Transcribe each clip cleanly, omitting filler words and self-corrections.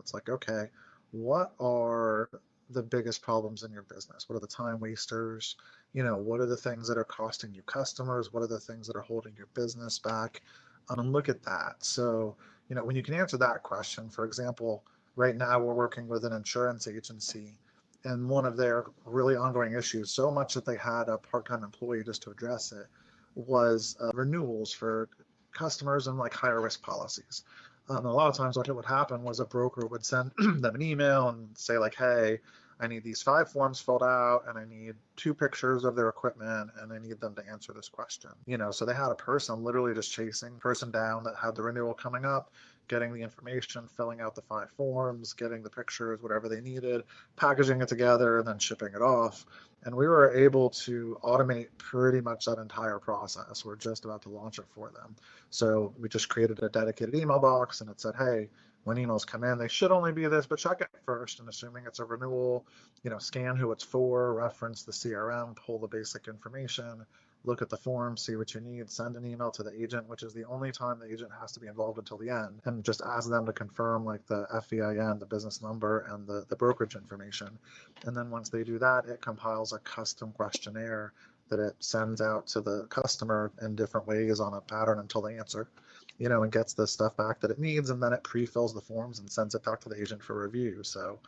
It's like, okay, what are the biggest problems in your business? What are the time wasters? What are the things that are costing you customers? What are the things that are holding your business back? And look at that. So, when you can answer that question, for example, right now we're working with an insurance agency, and one of their really ongoing issues, so much that they had a part-time employee just to address it, was renewals for customers and like higher risk policies. A lot of times what would happen was a broker would send them an email and say like, hey, I need these 5 forms filled out and I need 2 pictures of their equipment and I need them to answer this question. So they had a person literally just chasing the person down that had the renewal coming up, getting the information, filling out the 5 forms, getting the pictures, whatever they needed, packaging it together, and then shipping it off. And we were able to automate pretty much that entire process. We're just about to launch it for them. So we just created a dedicated email box and it said, hey, when emails come in, they should only be this, but check it first. And assuming it's a renewal, scan who it's for, reference the CRM, pull the basic information, look at the form, see what you need, send an email to the agent, which is the only time the agent has to be involved until the end, and just ask them to confirm like the FEIN, the business number, and the brokerage information. And then once they do that, it compiles a custom questionnaire that it sends out to the customer in different ways on a pattern until they answer, and gets the stuff back that it needs, and then it pre-fills the forms and sends it back to the agent for review. So,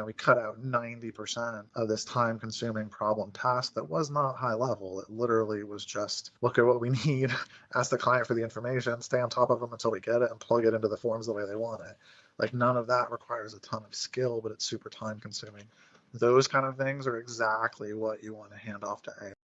we cut out 90% of this time-consuming problem task that was not high level. It literally was just look at what we need, ask the client for the information, stay on top of them until we get it, and plug it into the forms the way they want it. Like none of that requires a ton of skill, but it's super time-consuming. Those kind of things are exactly what you want to hand off to AI.